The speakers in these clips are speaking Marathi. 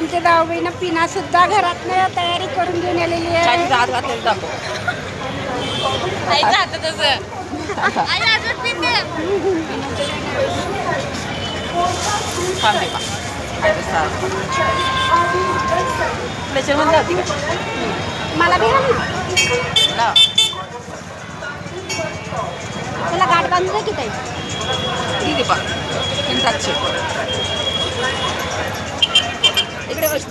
आमच्या जाऊबाईनं पिना सुद्धा घरातनं तयारी करून घेऊन आलेली आहे. मला बी त्याला गाठ बांधू दे की ताई. इकडे बस.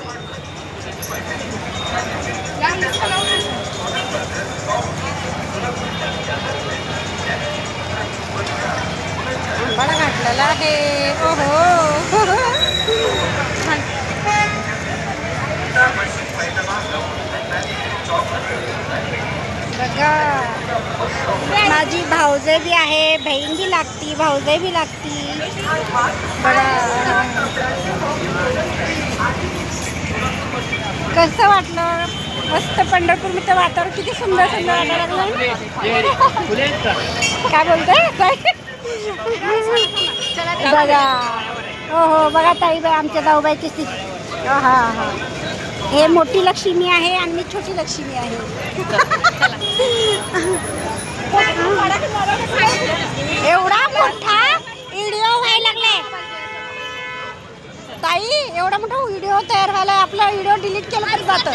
आंबाडा घातलेला आहे. ओहो बघा, माझी भाऊजे बी आहे, बहीण बी लागती, भाऊजे बी लागती. बघा कसं वाटलं. मस्त पंढरपूरमध्ये वातावरण किती सुंदर सुंदर वाटायला लागलं. काय बोलतोय बघा. हो हो बघा ताई बाई आमच्या जाऊबाईची स्थिती. हा हा हे मोठी लक्ष्मी आहे आणि मी छोटी लक्ष्मी आहे. एवढा मोठा व्हिडिओ व्हायला लागलाय ताई. एवढा मोठा व्हिडिओ तयार व्हायला आपला व्हिडिओ डिलीट केला तरी जातं.